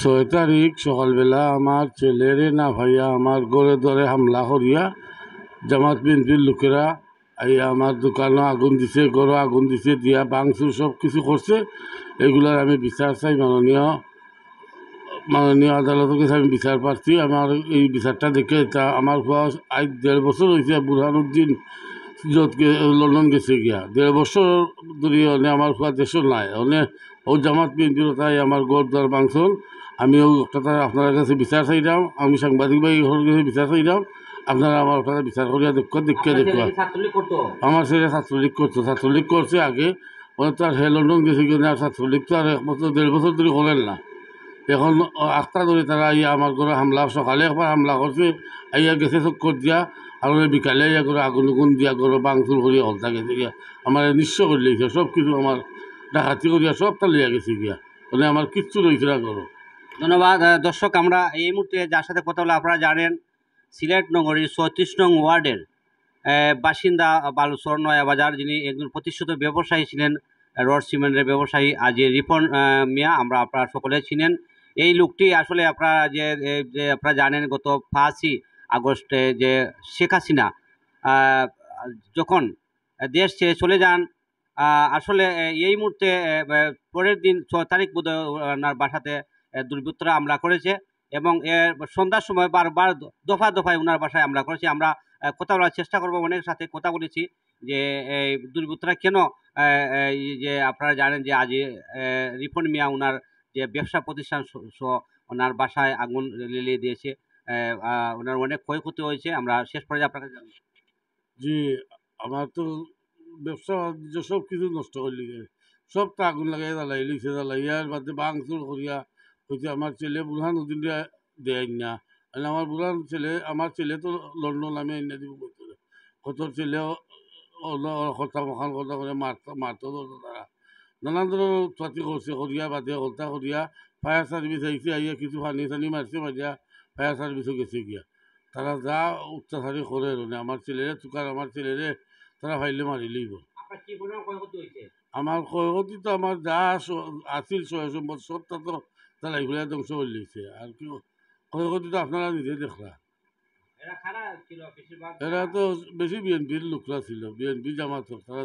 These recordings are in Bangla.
6 তারিখ সকালবেলা আমার ছেলেরে না ভাইয়া আমার ঘরে ধরে হামলা করিয়া জামাত বিএনপির লোকেরা আইয়া আমার দোকানও আগুন দিছে, ঘরও আগুন দিছে, দিয়া ভাঙচুর সব কিছু করছে। এগুলার আমি বিচার চাই, মাননীয় আদালতের কাছে আমি বিচার প্রার্থী। আমার এই বিচারটা দেখে তা আমার আজ 1.5 বছর হয়েছে বুরহানুদ্দিন লন্ডন গেছে গিয়া, 1.5 বছর ধরে আমার দেশও নাই ও জামাত বিএনপির তাই আমার গড় দর ভাঙচুর। আমি ওটা আপনার কাছে বিচার চাইলাম, আমি সাংবাদিক ভাই কাছে বিচার চাইলাম। আপনারা আমার ওটা বিচার করিয়া দেখে দেখুন। আমার ছেলে ছাত্রলীগ করছে আগে, তার হে লন্ডন গেছে কিনা। আর ছাত্রলীগ তো আর 1.5 বছর ধরে করেন না। এখন আটটা ধরে তারা আইয়া আমার ঘরে হামলা, সকালে একবার হামলা করছে, আইয়া গেছে চক্কর দিয়া, আর বিকালে আইয়া করে আগুন দিয়া করে ভাঙচুর করিয়া হলতা গেছে গিয়া। আমার নিঃস্ব করে লিখছে সব কিছু, আমার ডাকাতি করিয়া সবটা লইয়া গেছে গিয়া, মানে আমার কিচ্ছু রয়েছে না করো। ধন্যবাদ। দর্শক, আমরা এই মুহূর্তে যার সাথে কথা বলে আপনারা জানেন, সিলেট নগরীর 34 নং ওয়ার্ডের বাসিন্দা বালুচর নয়াবাজার, যিনি একজন প্রতিষ্ঠিত ব্যবসায়ী ছিলেন, রড সিমেন্টের ব্যবসায়ী আজি রিপন মিয়া, আমরা আপনারা সকলে চিনেন। এই লোকটি আসলে আপনারা যে আপনারা জানেন, গত 5ই আগস্টে যে শেখ হাসিনা যখন দেশ ছেড়ে চলে যান, আসলে এই মুহূর্তে পরের দিন 6 তারিখ বোধহয় ওনার বাসাতে দুর্বৃত্তরা হামলা করেছে, এবং সন্ধ্যার সময় বারবার দফায় ওনার বাসায় হামলা করেছে। আমরা কথা বলার চেষ্টা করবো, অনেক সাথে কথা বলেছি যে এই দুর্বৃত্তরা কেন, যে আপনারা জানেন যে আজ রিপন মিয়া ওনার যে ব্যবসা প্রতিষ্ঠান সহ ওনার বাসায় আগুন জ্বালিয়ে দিয়েছে, ওনার অনেক ক্ষয়ক্ষতি হয়েছে। আমরা শেষ পর্যায়ে আপনাকে জানাই। জি, আমার তো ব্যবসা বাণিজ্য সব কিছু নষ্ট করলি, সবটা আগুন লাগাই জ্বালাইয়ার বাদে ভাঙচুর করিয়া হয়েছে। আমার ছেলে বুরহানুদ্দিন দেয় না, আমার ছেলে তো লন্ডন, আমি আইনা দিব কত ছেলে কথা মখান কথা করে মারতো তারা নানান ধরনের উৎপাতি করছে, করিয়া বাদে হত্যা করিয়া ফায়ার সার্ভিস আইসে, আইয়া কিছু পানি মারছে, মারিয়া ফায়ার সার্ভিসও গেছে গিয়া। তারা যা অত্যাচারী করে আমার ছেলেরে আমার ছেলেরে তারা ফাইলে মারি লইব। আমার ক্ষয়ক্ষতি তো আমার যা আছিল সয় সম্পদ সবটা তো তারা এগুলা ধ্বংস করে লিখছে। আর কি ক্ষয়ক্ষতি তো আপনারা নিজে দেখলা। এরা তো বেশি বিএনপির লোকরা ছিল, বিএনপি জামাত, তারা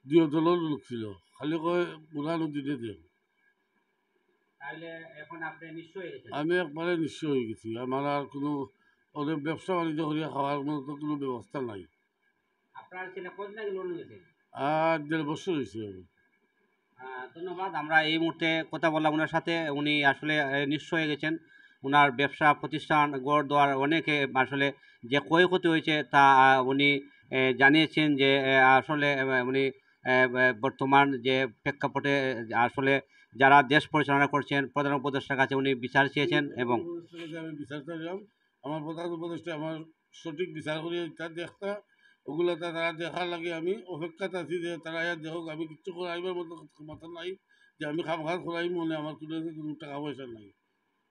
দুই দলের লোক ছিল, খালি কয় বুরহানুদ্দিনে দেন। আমি একবারে নিশ্চয় হয়ে গেছি, আমার আর কোনো ওদের ব্যবসা বাণিজ্য করিয়া খাওয়ার মতো কোনো ব্যবস্থা নাই। আর 1.5 বছর হয়েছে। ধন্যবাদ। আমরা এই মুহূর্তে কথা বললাম ওনার সাথে, উনি আসলে নিঃস্ব হয়ে গেছেন। ওনার ব্যবসা প্রতিষ্ঠান গড় দোয়ার অনেকে আসলে যে ক্ষয়ক্ষতি হয়েছে তা উনি জানিয়েছেন যে আসলে উনি বর্তমান যে প্রেক্ষাপটে আসলে যারা দেশ পরিচালনা করছেন প্রধান উপদেষ্টার কাছে উনি বিচার চেয়েছেন, এবং আমি বিচার চাইলাম আমার প্রধান উপদেষ্টা আমার সঠিক বিচার করে দেখা ওগুলো তারা দেখার লাগে আমি অপেক্ষাতে আছি যে তারা দেখুক। আমি কিচ্ছু করাইবার মতো ক্ষমতা নাই যে আমি খাম করাই মনে, আমার কোনো টাকা পয়সা নাই,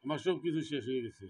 আমার সব কিছু শেষ হয়ে গেছে।